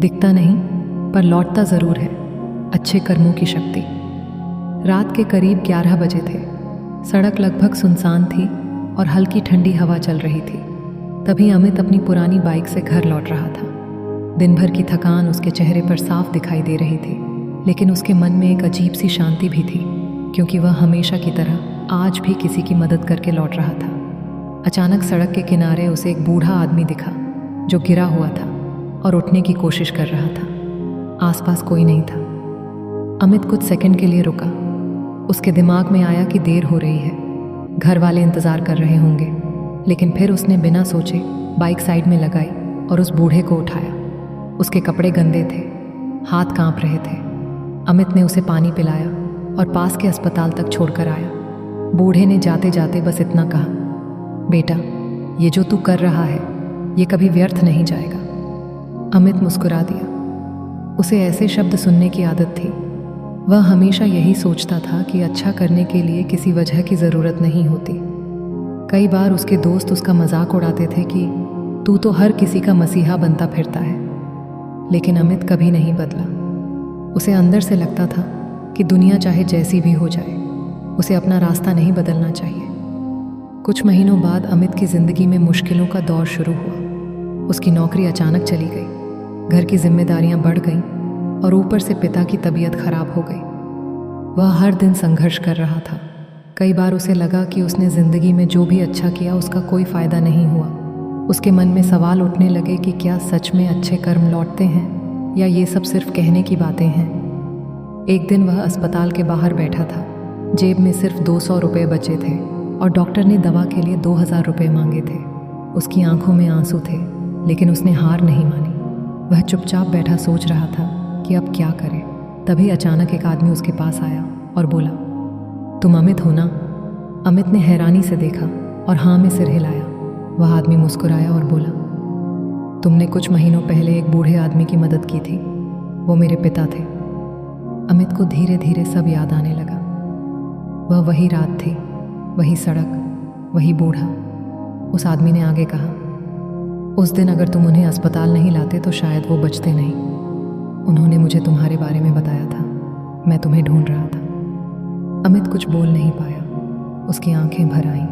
दिखता नहीं पर लौटता ज़रूर है अच्छे कर्मों की शक्ति। रात के करीब 11 बजे थे। सड़क लगभग सुनसान थी और हल्की ठंडी हवा चल रही थी। तभी अमित अपनी पुरानी बाइक से घर लौट रहा था। दिन भर की थकान उसके चेहरे पर साफ दिखाई दे रही थी, लेकिन उसके मन में एक अजीब सी शांति भी थी, क्योंकि वह हमेशा की तरह आज भी किसी की मदद करके लौट रहा था। अचानक सड़क के किनारे उसे एक बूढ़ा आदमी दिखा जो गिरा हुआ था और उठने की कोशिश कर रहा था। आसपास कोई नहीं था। अमित कुछ सेकंड के लिए रुका। उसके दिमाग में आया कि देर हो रही है, घर वाले इंतज़ार कर रहे होंगे, लेकिन फिर उसने बिना सोचे बाइक साइड में लगाई और उस बूढ़े को उठाया। उसके कपड़े गंदे थे, हाथ कांप रहे थे। अमित ने उसे पानी पिलाया और पास के अस्पताल तक छोड़कर आया। बूढ़े ने जाते जाते बस इतना कहा, बेटा, ये जो तू कर रहा है ये कभी व्यर्थ नहीं जाएगा। अमित मुस्कुरा दिया। उसे ऐसे शब्द सुनने की आदत थी। वह हमेशा यही सोचता था कि अच्छा करने के लिए किसी वजह की ज़रूरत नहीं होती। कई बार उसके दोस्त उसका मजाक उड़ाते थे कि तू तो हर किसी का मसीहा बनता फिरता है, लेकिन अमित कभी नहीं बदला। उसे अंदर से लगता था कि दुनिया चाहे जैसी भी हो जाए, उसे अपना रास्ता नहीं बदलना चाहिए। कुछ महीनों बाद अमित की ज़िंदगी में मुश्किलों का दौर शुरू हुआ। उसकी नौकरी अचानक चली गई, घर की जिम्मेदारियां बढ़ गईं और ऊपर से पिता की तबीयत खराब हो गई। वह हर दिन संघर्ष कर रहा था। कई बार उसे लगा कि उसने ज़िंदगी में जो भी अच्छा किया उसका कोई फ़ायदा नहीं हुआ। उसके मन में सवाल उठने लगे कि क्या सच में अच्छे कर्म लौटते हैं या ये सब सिर्फ कहने की बातें हैं। एक दिन वह अस्पताल के बाहर बैठा था। जेब में सिर्फ 200 रुपये बचे थे और डॉक्टर ने दवा के लिए 2000 रुपये मांगे थे। उसकी आंखों में आंसू थे, लेकिन उसने हार नहीं मानी। वह चुपचाप बैठा सोच रहा था कि अब क्या करे। तभी अचानक एक आदमी उसके पास आया और बोला, तुम अमित हो ना? अमित ने हैरानी से देखा और हाँ में सिर हिलाया। वह आदमी मुस्कुराया और बोला, तुमने कुछ महीनों पहले एक बूढ़े आदमी की मदद की थी, वो मेरे पिता थे। अमित को धीरे धीरे सब याद आने लगा। वह वही रात थी, वही सड़क, वही बूढ़ा। उस आदमी ने आगे कहा, उस दिन अगर तुम उन्हें अस्पताल नहीं लाते तो शायद वो बचते नहीं। उन्होंने मुझे तुम्हारे बारे में बताया था, मैं तुम्हें ढूंढ रहा था। अमित कुछ बोल नहीं पाया, उसकी आंखें भर आईं।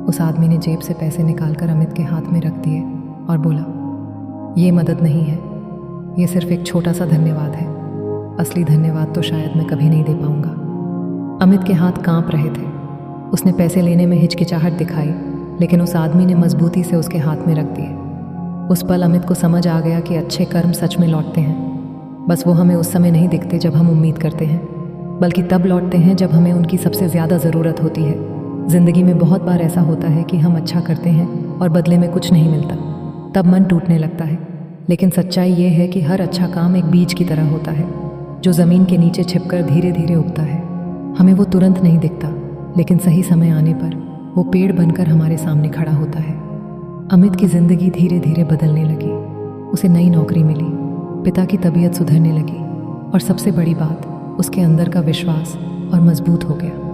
उस आदमी ने जेब से पैसे निकालकर अमित के हाथ में रख दिए और बोला, ये मदद नहीं है, ये सिर्फ एक छोटा सा धन्यवाद है। असली धन्यवाद तो शायद मैं कभी नहीं दे पाऊंगा। अमित के हाथ कांप रहे थे। उसने पैसे लेने में हिचकिचाहट दिखाई, लेकिन उस आदमी ने मजबूती से उसके हाथ में रख दिए। उस पल अमित को समझ आ गया कि अच्छे कर्म सच में लौटते हैं। बस वो हमें उस समय नहीं दिखते जब हम उम्मीद करते हैं, बल्कि तब लौटते हैं जब हमें उनकी सबसे ज़्यादा ज़रूरत होती है। ज़िंदगी में बहुत बार ऐसा होता है कि हम अच्छा करते हैं और बदले में कुछ नहीं मिलता, तब मन टूटने लगता है। लेकिन सच्चाई ये है कि हर अच्छा काम एक बीज की तरह होता है, जो ज़मीन के नीचे छिपकर धीरे धीरे उगता है। हमें वो तुरंत नहीं दिखता, लेकिन सही समय आने पर वो पेड़ बनकर हमारे सामने खड़ा होता है। अमित की ज़िंदगी धीरे धीरे बदलने लगी। उसे नई नौकरी मिली, पिता की तबीयत सुधरने लगी और सबसे बड़ी बात, उसके अंदर का विश्वास और मजबूत हो गया।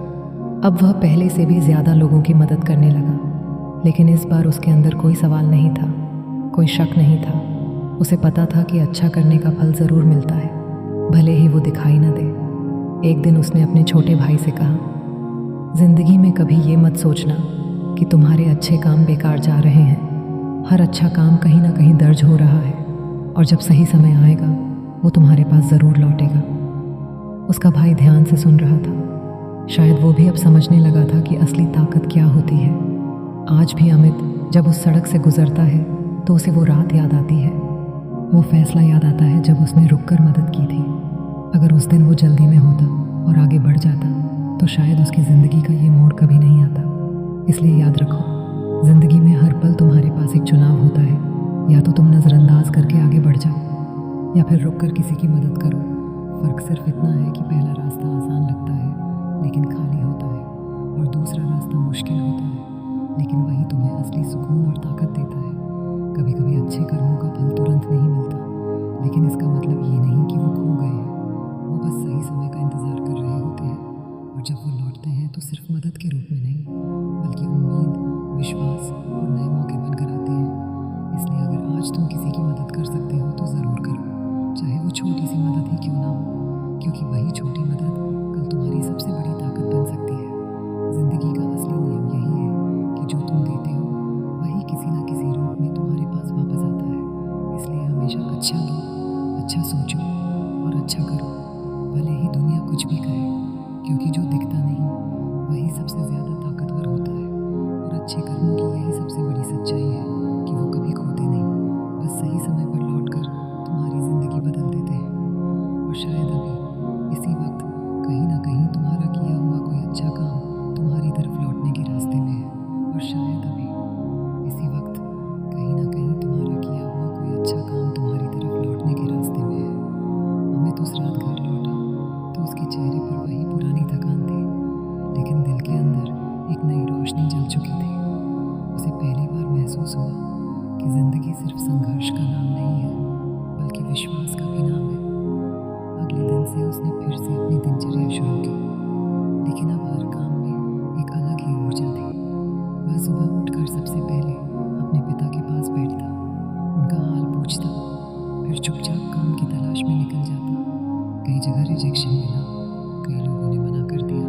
अब वह पहले से भी ज़्यादा लोगों की मदद करने लगा, लेकिन इस बार उसके अंदर कोई सवाल नहीं था, कोई शक नहीं था। उसे पता था कि अच्छा करने का फल ज़रूर मिलता है, भले ही वो दिखाई न दे। एक दिन उसने अपने छोटे भाई से कहा, ज़िंदगी में कभी ये मत सोचना कि तुम्हारे अच्छे काम बेकार जा रहे हैं। हर अच्छा काम कहीं ना कहीं दर्ज हो रहा है, और जब सही समय आएगा वो तुम्हारे पास ज़रूर लौटेगा। उसका भाई ध्यान से सुन रहा था। शायद वो भी अब समझने लगा था कि असली ताकत क्या होती है। आज भी अमित जब उस सड़क से गुजरता है तो उसे वो रात याद आती है, वो फैसला याद आता है जब उसने रुककर मदद की थी। अगर उस दिन वो जल्दी में होता और आगे बढ़ जाता तो शायद उसकी ज़िंदगी का ये मोड़ कभी नहीं आता। इसलिए याद रखो, ज़िंदगी में हर पल तुम्हारे पास एक चुनाव होता है। या तो तुम नज़रअंदाज करके आगे बढ़ जाओ या फिर रुक कर किसी की मदद करो। फ़र्क सिर्फ इतना है कि पहला रास्ता आसान लगता है लेकिन खाली होता है, और दूसरा रास्ता मुश्किल होता है लेकिन वही तुम्हें असली सुकून और ताकत देता है। कभी कभी अच्छे कर्मों का फल तुरंत नहीं मिलता, लेकिन इसका मतलब ये नहीं कि वो खो गए हैं। वो बस सही समय का इंतज़ार कर रहे होते हैं, और जब वो लौटते हैं तो सिर्फ मदद के रूप में नहीं, बल्कि उम्मीद, विश्वास और नए मौके बनकर आते हैं। इसलिए अगर आज तुम किसी की मदद कर सकते हो तो ज़रूर करो। हमेशा अच्छा लो, अच्छा सोचो और अच्छा करो, भले ही दुनिया कुछ भी कहे, क्योंकि जो दिखता नहीं वही सबसे ज़्यादा ताकतवर होता है। और अच्छे कर्मों की यही सबसे बड़ी सच्चाई है कि वो कभी खोते नहीं, बस सही समय पर लौटकर तुम्हारी ज़िंदगी बदल देते हैं। और शायद अभी इसी वक्त कहीं ना कहीं तुम्हारा किया हुआ कोई अच्छा काम तुम्हारी तरफ लौटने के रास्ते में है। और शायद अभी इसी वक्त कहीं ना कहीं तुम्हारा किया हुआ कोई अच्छा काम तुम्हारी तरफ लौटने के रास्ते में है। अमित उस रात घर लौटा तो उसके चेहरे पर वही पुरानी थकान थी, लेकिन दिल के अंदर एक नई रोशनी जल चुकी थी। उसे पहली बार महसूस हुआ कि ज़िंदगी सिर्फ संघर्ष का नाम नहीं है, बल्कि विश्वास का भी नाम है। अगले दिन से उसने फिर से अपनी दिनचर्या शुरू की, लेकिन अब हर काम में एक अलग ही ऊर्जा थी। वह सुबह उठकर सबसे पहले अपने पिता के पास बैठता, उनका हाल पूछता, फिर चुपचाप काम की तलाश में निकल जाता। कई जगह रिजेक्शन मिला, कई लोगों ने मना कर दिया,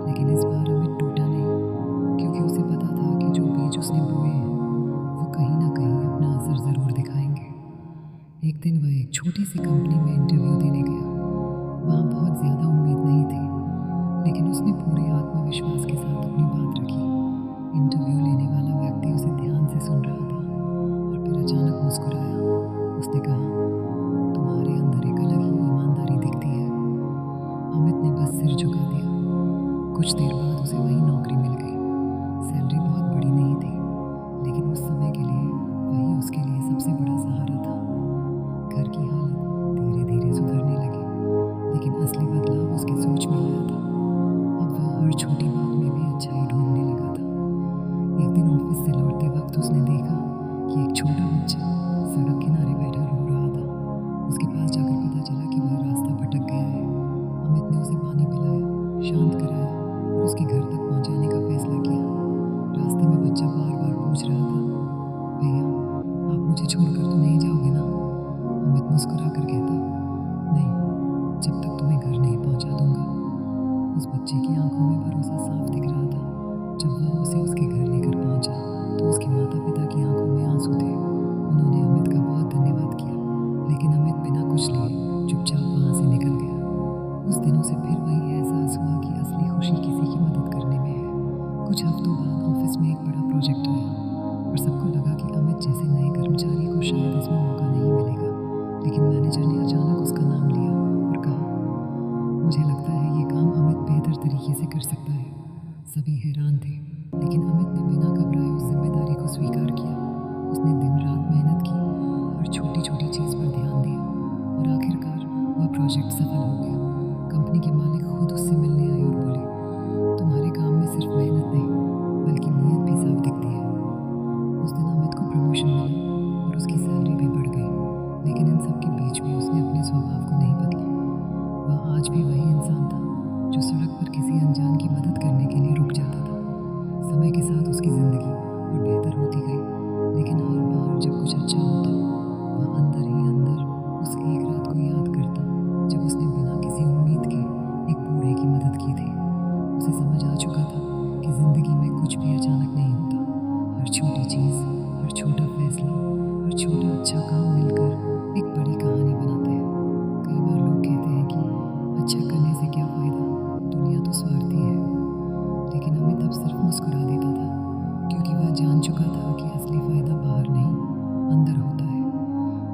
लेकिन इस बार अमित टूटा नहीं, क्योंकि उसे पता था कि जो बीज उसने बोए हैं वो कहीं ना कहीं अपना असर ज़रूर दिखाएंगे। एक दिन वह एक छोटी सी कंपनी में इंटरव्यू देने गया। वहाँ बहुत ज़्यादा उम्मीद नहीं थी, लेकिन उसने पूरे आत्मविश्वास के साथ अपनी बात रखी। इंटरव्यू लेने वाला व्यक्ति उसे ध्यान से सुन रहा था और फिर अचानक मुस्कुराया। उसने कहा, तुम्हारे अंदर एक अलग ही ईमानदारी दिखती है। अमित ने बस सिर झुका दिया। कुछ देर बाद उसे वही नौकरी मिल गई। सैलरी बहुत बड़ी नहीं थी, लेकिन उस समय के लिए वही उसके लिए सबसे बड़ा सहारा था। घर की हालत धीरे धीरे सुधरने लगी, लेकिन असली बदलाव उसकी सोच में आया था। अब वह हर छोटी बात में भी अच्छाई ढूंढने लगा था। एक दिन ऑफिस से लौटते वक्त उसने देखा कि एक छोटा बच्चा सड़क किनारे बैठा रो रहा था। उसके पास जाकर पता चला कि वह रास्ता भटक गया है। अमित ने उसे पानी पिलाया, शांत कराया और उसके घर तक पहुंचाने का फैसला किया। रास्ते में बच्चा बार बार पूछ रहा था, भैया आप मुझे छोड़कर तो नहीं जाओगे ना? अमित मुस्कुरा कर कहता, नहीं, जब तक तुम्हें घर नहीं पहुंचा दूंगा। उस बच्चे की आंखों में भरोसा साफ दिख रहा था। जब वह उसे उसके घर लेकर पहुंचा तो उसके माता पिता की आंखों में आंसू थे। उन्होंने अमित का बहुत धन्यवाद किया, लेकिन अमित बिना कुछ लिए चुपचाप वहाँ से निकल गया। उस दिन उसे फिर वही एहसास हुआ कि असली खुशी किसी की मदद करने में है। कुछ हफ्तों बाद ऑफिस में एक बड़ा प्रोजेक्ट आया और सबको लगा कि अमित जैसे नए कर्मचारी को शायद इसमें मौका नहीं मिलेगा, लेकिन मैनेजर ने अचानक उसका नाम लिया और कहा, मुझे लगता है ये काम अमित बेहतर तरीके से कर सकता है। सभी हैरान थे, लेकिन अमित ने बिना घबराए उस जिम्मेदारी को स्वीकार किया। उसने दिन रात मेहनत की, हर छोटी छोटी चीज़ पर ध्यान दिया और आखिरकार वह प्रोजेक्ट सफल हो गया। कंपनी के मालिक खुद उससे मिलने आए और बोले, तुम्हारे काम में सिर्फ मेहनत नहीं बल्कि नीयत भी साफ दिखती है। उस दिन अमित को प्रमोशन मिला और उसकी सैलरी भी बढ़ गई, लेकिन इन सब के बीच भी उसने अपने स्वभाव को नहीं बदला। वह आज भी वही इंसान था जो सड़क पर किसी अनजान की मदद करने के लिए रुक जाता था। समय के साथ उसकी ज़िंदगी और बेहतर होती गई, लेकिन हर बार जब कुछ अच्छा होता वह अंदर ही अंदर उस एक रात को याद करता जब उसने बिना किसी उम्मीद के एक बूढ़े की मदद की थी। उसे समझ आ चुका था कि ज़िंदगी में कुछ भी अचानक नहीं होता। हर छोटी चीज़, हर छोटा फैसला, हर छोटा अच्छा काम मिलकर एक बड़ी कहानी बनाते हैं। कई बार लोग कहते हैं कि अच्छा करने से क्या फ़ायदा, दुनिया तो स्वार्थी है, लेकिन अमित अब सिर्फ मुस्कुरा देता था, क्योंकि वह जान चुका था कि असली फ़ायदा बाहर नहीं अंदर होता है।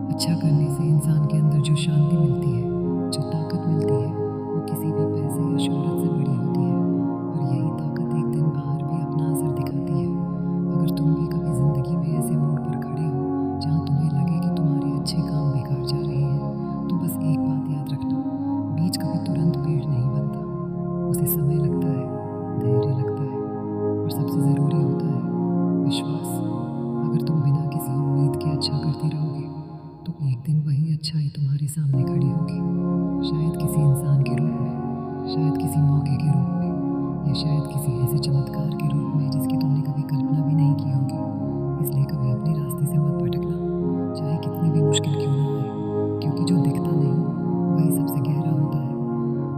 अच्छा करने से इंसान के अंदर जो शांति मिलती है, जो ताकत मिलती है, वो किसी भी पैसे या शोहरत से बड़ी होती है। और यही ताकत एक दिन बाहर भी अपना असर दिखाती है। अगर तुम भी कभी ज़िंदगी में ऐसे मोड़ पर खड़े हो जहाँ तुम्हें लगे कि तुम्हारे अच्छे काम बेकार जा रहे हैं, तो बस एक बात याद रखना, बीज कभी तुरंत पेड़ नहीं बनता। उसे समय लगता है, धैर्य लगता है और सबसे ज़रूरी होता है विश्वास। अगर तुम बिना किसी उम्मीद के अच्छा करते रहोगे तो एक दिन वही अच्छाई तुम्हारे सामने खड़ी होगी, शायद किसी इंसान के रूप में, शायद किसी मौके के रूप में, या शायद किसी ऐसे चमत्कार के रूप में जिसकी तुमने कभी कल्पना भी नहीं की होगी। इसलिए कभी अपने रास्ते से मत भटकना, चाहे कितनी भी मुश्किल क्यों ना आए, क्योंकि जो दिखता नहीं वही सबसे गहरा होता है।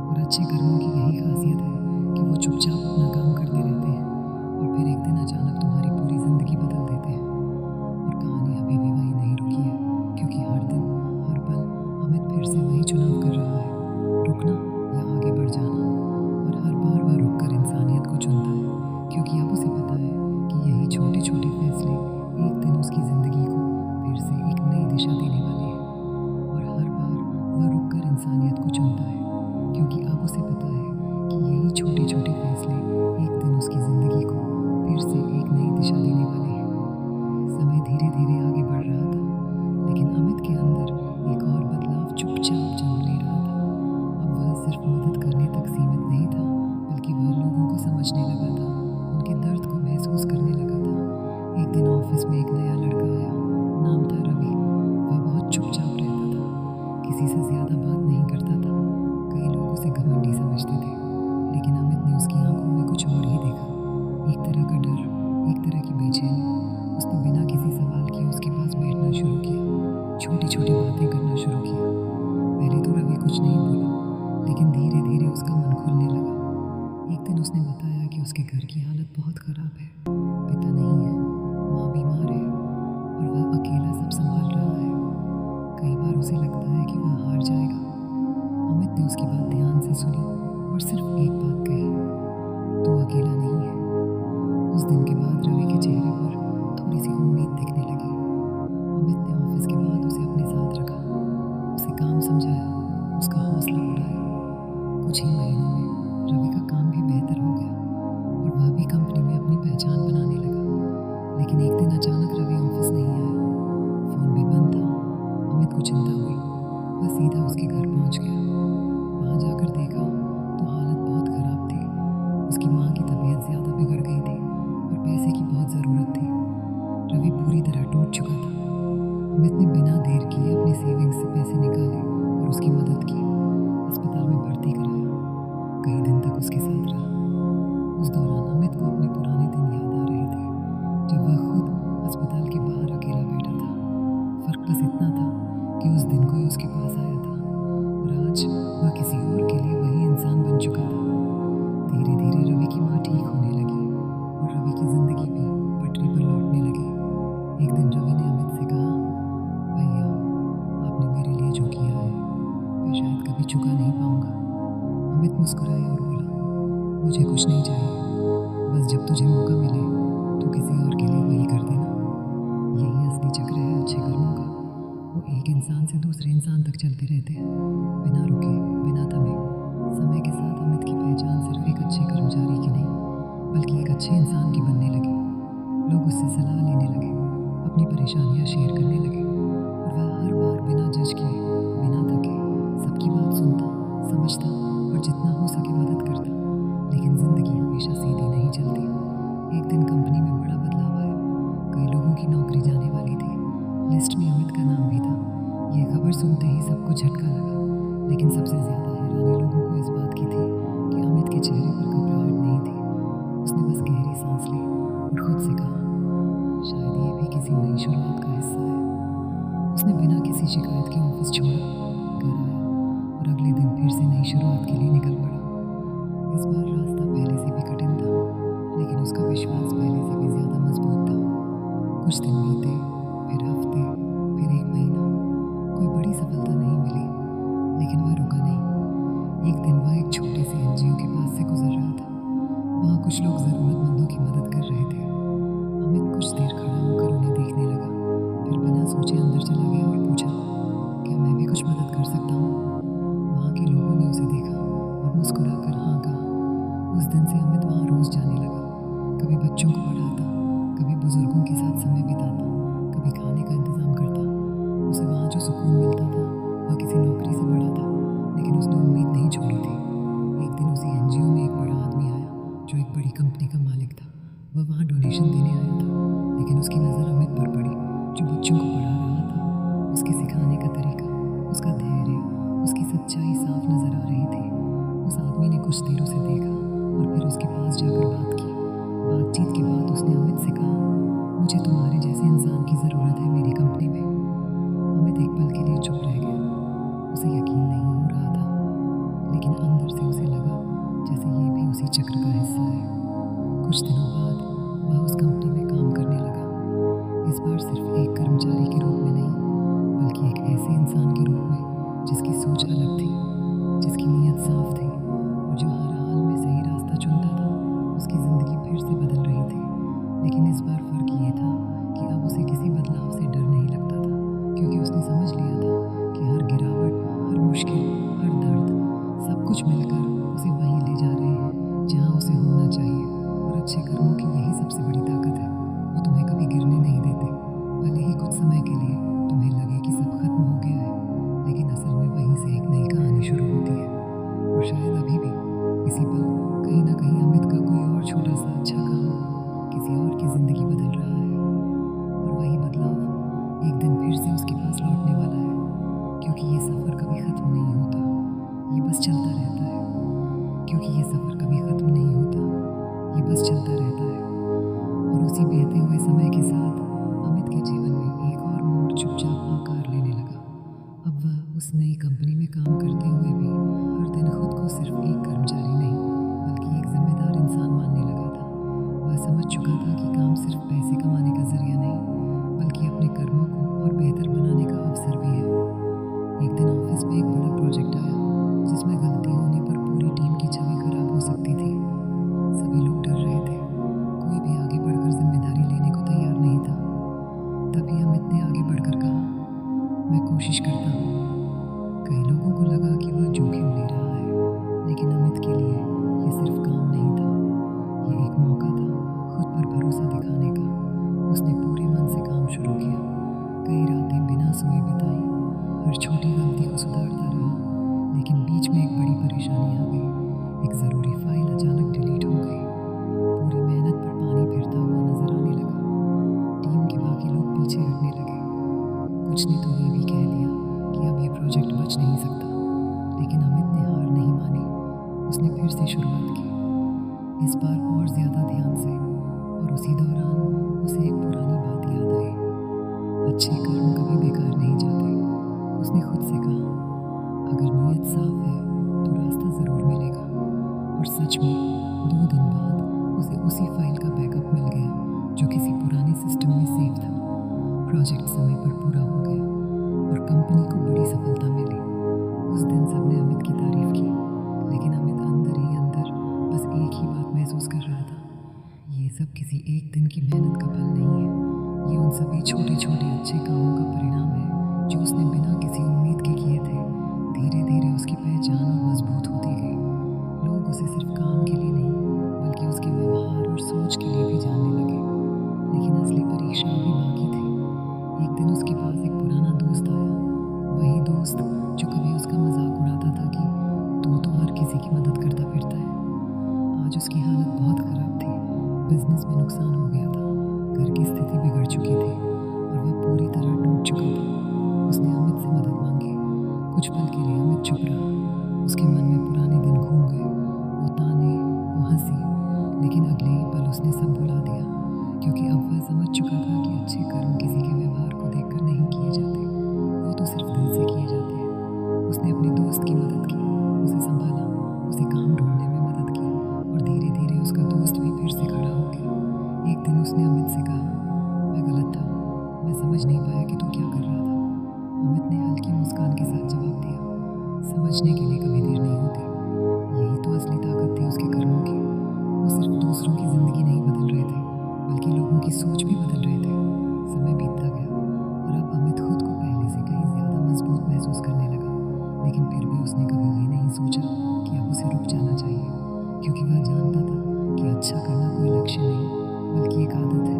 और अच्छे कर्मों की यही खासियत है कि वो चुपचाप अपना काम करते रहते हैं और फिर एक दिन अचानक तुम्हारी पूरी ज़िंदगी बदल देते हैं। और कहानी अभी भी वही नहीं रुकी है, क्योंकि हर दिन इंसानियत को चुनता है, क्योंकि अब उसे पता है कि यही छोटे छोटे फैसले एक दिन उसकी ज़िंदगी को फिर से एक नई दिशा देने वाले हैं। समय धीरे धीरे आगे बढ़ रहा था, लेकिन अमित के अंदर एक और बदलाव चुपचाप जन्म ले रहा था। अब वह सिर्फ मदद करने तक सीमित नहीं था, बल्कि वह लोगों को समझने लगा था, उनके दर्द को महसूस करने लगा था। एक दिन ऑफिस में एक नया लड़का आया, नाम था रवि। वह बहुत चुपचाप रहता था, किसी से ज़्यादा बात नहीं करता था। कई लोग उसे घमंडी समझते थे, लेकिन अमित ने उसकी आंखों में कुछ और ही देखा। एक तरह का डर, एक तरह की बेचैनी। उसने बिना किसी सवाल किए उसके पास बैठना शुरू किया, छोटी छोटी बातें करना शुरू किया। पहले तो रवि कुछ नहीं बोला, लेकिन धीरे धीरे उसका मन खुलने लगा। एक दिन उसने बताया कि उसके घर की हालत बहुत ख़राब है। पिता नहीं है, माँ बीमार है और वह अकेला सब संभाल रहा है। कई बार उसे लगता है कि वह हार जाएगा। अमित ने उसकी बात ध्यान से सुनी और सिर्फ एक बात कही, तू अकेला नहीं है। उस दिन के बाद रवि के चेहरे पर थोड़ी सी उम्मीद दिखने लगी। अमित ने ऑफिस के बाद उसे अपने साथ रखा, उसे काम समझाया, उसका हौसला बढ़ाया। कुछ ही महीनों में रवि का काम भी बेहतर हो गया और वह भी कंपनी में अपनी पहचान बनाने लगा। लेकिन एक दिन अचानक रवि ऑफिस नहीं आया, फ़ोन भी बंद था। अमित को चिंता हुई, वह सीधा उसके घर पहुंच गया। वहां जाकर देखा तो हालत बहुत ख़राब थी। उसकी माँ की तबीयत ज़्यादा बिगड़ गई थी और पैसे की बहुत ज़रूरत थी। रवि पूरी तरह टूट चुका था। अमित ने बिना देर किए अपने सेविंग्स से पैसे निकाले और उसकी मदद की। अस्पताल में भर्ती कराया, कई दिन तक उसके साथ रहा। उस दौरान अमित को अपने पुराने दिन याद आ रहे थे, जब वह खुद अस्पताल के बाहर अकेला बैठा था। फ़र्क बस इतना था कि उस दिन कोई उसके पास आया था और आज वह किसी और के लिए वही इंसान बन चुका था। धीरे धीरे रवि की माँ ठीक होने लगी और रवि की ज़िंदगी भी पटरी पर लौटने लगी। एक दिन रवि ने अमित से कहा, भैया, आपने मेरे लिए जो किया है मैं शायद कभी चुका नहीं पाऊंगा। अमित मुस्कुराए और बोला, मुझे कुछ नहीं चाहिए, बस जब तुझे मौका मिले तो किसी और के लिए वही कर देना। यही असली चक्र है अच्छे कर्मों का। वो एक इंसान से दूसरे इंसान तक चलते रहते हैं, बिना रुके, बिना थमे। समय के साथ अमित की पहचान सिर्फ एक अच्छे कर्मचारी की नहीं, बल्कि एक अच्छे इंसान की बनने लगी। लोग उससे सलाह लेने लगे, अपनी परेशानियां शेयर करने लगे और वह हर बार बिना जज किए, बिना थके सबकी बात सुनता, समझता और जितना हो सके मदद करता। लेकिन ज़िंदगी हमेशा सीधी नहीं चलती। एक दिन कंपनी में बड़ा बदलाव आया, कई लोगों की नौकरी जाने वाली थी। लिस्ट में अमित का नाम भी था। ये खबर सुनते ही सबको झटका लगा, लेकिन सबसे ज़्यादा हैरानी लोगों को इस बात की थी कि अमित के चेहरे पर घबराहट नहीं थी। उसने बस गहरी सांस ली और खुद से कहा, शायद ये भी किसी नई शुरुआत का हिस्सा है। उसने बिना किसी शिकायत के ऑफिस छोड़ा, घर आया और अगले दिन फिर से नई शुरुआत के लिए निकल पड़ा। इस बार रास्ता पहले से भी कठिन था, लेकिन उसका विश्वास पहले से भी ज़्यादा मजबूत था। कुछ दिन बीते, फिर हफ्ते, फिर एक महीना। कोई बड़ी सफलता नहीं मिली, लेकिन वह रुका नहीं। एक दिन वह एक छोटे से एनजीओ के पास से गुजर रहा था। वहाँ कुछ लोग ज़रूरतमंदों की मदद कर रहे थे। अमित कुछ देर खड़ा होकर उन्हें देखने लगा, फिर बिना सोचे अंदर चला गया और पूछा, क्या मैं भी कुछ मदद कर सकता हूँ? वहाँ के लोगों ने उसे देखा और मुस्कुराकर हाँ कहा। उस दिन से अमित वहाँ रोज़ जाने लगा। कभी बच्चों को पढ़ाता, कभी बुजुर्गों के साथ समय बिताता, कभी खाने का इंतज़ाम करता। उसे वहाँ जो सुकून मिलता था वह किसी नौकरी से बड़ा था, लेकिन उसने उम्मीद नहीं छोड़ी थी। एक दिन उसी एनजीओ में एक बड़ा आदमी आया जो एक बड़ी कंपनी का मालिक था। वह वहाँ डोनेशन देने आया था, लेकिन उसकी नज़र अमित पर पड़ी, जो बच्चों को पढ़ा रहा था। उसके सिखाने का तरीका, उसका धैर्य, उसकी सच्चाई साफ नज़र आ रही थी। उस आदमी ने कुछ देर उसे देखा और फिर उसके पास जाकर बात की। बातचीत के बाद उसने अमित से कहा, मुझे तुम्हारे जैसे इंसान की ज़रूरत है मेरी कंपनी में। अमित एक पल के लिए चुप रह गया। उसे यकीन नहीं हो रहा था, लेकिन अंदर से उसे लगा जैसे ये भी उसी चक्र का हिस्सा है। कुछ दिनों बाद वह उस कंपनी में काम करने लगा। इस बार सिर्फ एक कर्मचारी के रूप में नहीं, बल्कि एक ऐसे इंसान के रूप में जिसकी सोच अलग थी, जिसकी नीयत साफ थी और जो हर हाल में सही रास्ता चुनता था। उसकी ज़िंदगी फिर से बदल रही थी, लेकिन इस बार फ़र्क ये था कि अब उसे किसी बदलाव से डर नहीं लगता था, क्योंकि उसने समझ लिया था कि हर गिरावट, हर मुश्किल कुछ मिलकर उसे वहीं ले जा रहे हैं जहाँ उसे होना चाहिए। और अच्छे कर्मों की यही सबसे बड़ी ताकत है, वो तुम्हें कभी गिरने नहीं देते। भले ही कुछ समय के लिए तुम्हें लगे कि सब खत्म हो गया है, लेकिन असल में वहीं से एक नई कहानी शुरू होती है। और शायद अभी भी इसी पल कहीं ना कहीं अमित का कोई और छोटा सा अच्छा काम किसी और की ज़िंदगी बदल रहा है। और वही बदलाव एक दिन फिर से उसके पास लौटने वाला है, क्योंकि ये सफ़र कभी ख़त्म नहीं होता, ये बस चलता रहता है। क्योंकि ये सफ़र कभी ख़त्म नहीं होता, ये बस चलता रहता है। और उसी बहते हुए समय के साथ अमित के जीवन में एक और मोड़ चुपचाप आकार लेने लगा। अब वह उस नई कंपनी में काम करते हुए भी हर दिन खुद को सिर्फ एक कर्मचारी नहीं, बल्कि एक जिम्मेदार इंसान मानने लगा था। वह समझ चुका था कि काम सिर्फ पैसे कमाने का जरिया नहीं, बल्कि अपने कर्मों को और बेहतर बनाने का अवसर भी है। एक दिन ऑफिस में एक बड़ा प्रोजेक्ट आया, जिसमें गलती होने पर पूरी टीम की छवि खराब हो सकती थी। सभी लोग डर रहे थे, कोई भी आगे बढ़कर जिम्मेदारी लेने को तैयार नहीं था। तभी अमित ने आगे बढ़कर कहा, मैं कोशिश करता हूँ। कई लोगों को लगा कि वह जोखिम ले रहा है, लेकिन अमित के लिए ये सिर्फ काम नहीं था, ये एक मौका था खुद पर भरोसा दिखाने का। उसने पूरे मन से काम शुरू किया, कई रातें बिना सोए बिताई, हर छोटी गलती को सुधारता रहा। लेकिन बीच में एक बड़ी परेशानी आ गई। एक ज़रूरी फाइल अचानक डिलीट हो गई। पूरी मेहनत पर पानी फिरता हुआ नजर आने लगा। टीम के बाकी लोग पीछे हटने लगे। कुछ ने तो ये भी कह दिया कि अब ये प्रोजेक्ट बच नहीं सकता, लेकिन अमित ने हार नहीं मानी। उसने फिर से शुरुआत की, इस बार और ज़्यादा ध्यान से। और उसी दौरान उसे एक पुरानी बात याद आई, अच्छे कर्म कभी बेकार नहीं जाते। उसने खुद से कहा, अगर नीयत साफ है तो रास्ता ज़रूर मिलेगा। और सच में 2 दिन बाद उसे उसी फाइल का बैकअप मिल गया, जो किसी पुराने सिस्टम में सेव था। प्रोजेक्ट समय पर पूरा हो गया और कंपनी को बड़ी सफलता मिली। उस दिन सबने अमित की तारीफ की, लेकिन अमित अंदर ही अंदर बस एक ही बात महसूस कर रहा था, ये सब किसी एक दिन की मेहनत का फल नहीं है, ये उन सभी छोटे छोटे अच्छे कामों का परिणाम है जो उसने बिना किसी उम्मीद के किए थे। धीरे धीरे उसकी पहचान और मजबूत होती गई। लोग उसे सिर्फ काम के लिए नहीं, बल्कि उसके व्यवहार और सोच के लिए भी जानने लगे। लेकिन असली परीक्षा अभी बाकी थी। एक दिन उसके पास एक पुराना दोस्त आया, वही दोस्त जो कभी उसका मजाक उड़ाता था कि तू तो हर किसी की मदद करता फिरता है। आज उसकी हालत बहुत खराब थी, बिजनेस में नुकसान हो गया था, घर की स्थिति बिगड़ चुकी थी और वह पूरी तरह टूट चुका था। उसने अमित से मदद मांगी। कुछ पल के लिए अमित चुप रहा। उसके मन में पुराने दिन घूम गए, वो ताने, वो हंसी। लेकिन अगले ही पल उसने सब भुला दिया, क्योंकि अब वह समझ चुका था कि अच्छे कर्म किसी के व्यवहार को देखकर नहीं किए जाते, वो तो सिर्फ दिल से किए जाते हैं। उसने अपने दोस्त की मदद की, उसे संभाला, उसे काम ढूंढने में मदद की और धीरे धीरे उसका दोस्त भी फिर से खड़ा हो गया। एक दिन उसने अमित से कहा, मैं गलत था, मैं समझ नहीं पाया कि तू क्या कर रहा था। अमित ने हल्की मुस्कान के साथ जवाब दिया, समझने के लिए कभी देर नहीं होती। यही तो असली ताकत थी उसके कर्मों की। वो सिर्फ दूसरों की ज़िंदगी नहीं बदल रहे थे, बल्कि लोगों की सोच भी बदल रहे थे। समय बीतता गया और अब अमित खुद को पहले से कहीं ज़्यादा मजबूत महसूस करने लगा। लेकिन फिर भी उसने कभी ये नहीं सोचा कि अब उसे रुक जाना चाहिए, क्योंकि वह जानता था कि अच्छा करना कोई लक्ष्य नहीं, बल्कि एक आदत है।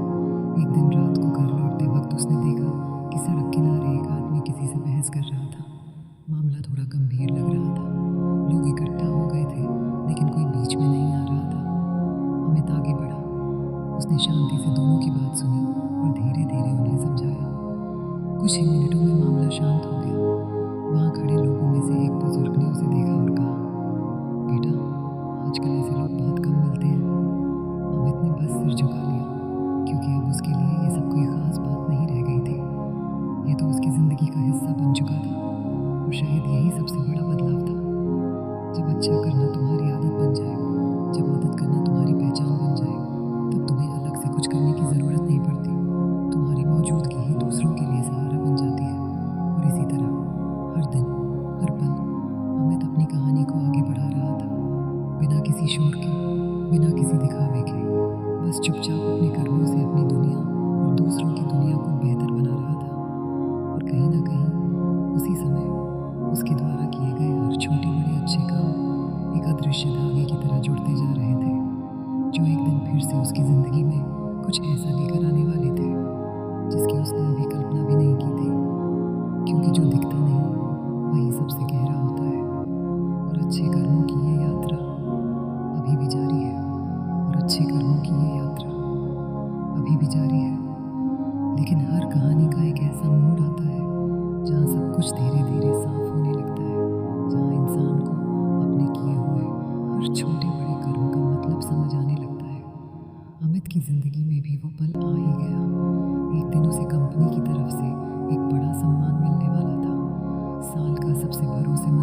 एक दिन रात को घर लौटते वक्त उसने देखा कि सड़क किनारे एक आदमी किसी से बहस कर रहा था। मामला थोड़ा गंभीर लग रहा था। लोग इकट्ठा हो गए थे, लेकिन कोई बीच में नहीं आ रहा था। अमित आगे बढ़ा। उसने शांति से दोनों की बात सुनी और धीरे धीरे उन्हें समझाया। कुछ ही मिनटों में मामला शांत हो गया। वहाँ खड़े लोगों में से एक बुजुर्ग ने उसे देखा और कहा, बेटा, आजकल ऐसे लोग बहुत कम मिलते हैं। अमित ने बस सिर झुका लिया, क्योंकि अब उसके लिए ये सब कोई खास बात नहीं रह गई थी। ये तो उसकी ज़िंदगी का हिस्सा बन चुका था और शायद यही सबसे बड़ा बदलाव था। जब अच्छा करना तुम्हारी आदत बन जाए, जब मदद करना तुम्हारी पहचान बन जाए, तब तुम्हें अलग से कुछ करने की ज़रूरत नहीं पड़ती। तुम्हारी मौजूदगी ही दूसरों के लिए सहारा बन जाती है। और इसी तरह हर दिन, हर पल अमित अपनी कहानी को आगे बढ़ा रहा था, बिना किसी शोर के, बिना किसी दिखावे के, बस चुपचाप अपने कर्मों से अपनी दुनिया और दूसरों की दुनिया को बेहतर बना रहा था। और कहीं ना कहीं उसी समय उसके द्वारा किए गए हर छोटे बड़े अच्छे काम एक अदृश्य धागे की तरह जुड़ते जा रहे थे, जो एक दिन फिर से उसकी ज़िंदगी में कुछ ऐसा लेकर आने वाले थे जिसकी उसने अभी कल्पना भी नहीं की थी। क्योंकि जो दिखता नहीं वही सबसे गहरा होता है, और अच्छे कर्मों की ये यात्रा अभी भी जारी है, और अच्छे कर्मों की ये यात्रा अभी भी जारी है। लेकिन हर कहानी का एक ऐसा मोड़ आता है जहाँ सब कुछ धीरे धीरे साफ होने लगता है, जहाँ इंसान को अपने किए हुए हर छोटे बड़े कर्म का मतलब समझ आने लगता है। अमित की ज़िंदगी में भी वो पल आ ही गया। एक दिन उसे कंपनी की तरफ से एक बड़ा सम्मान मिलने वाला था, साल का सबसे भरोसेमंद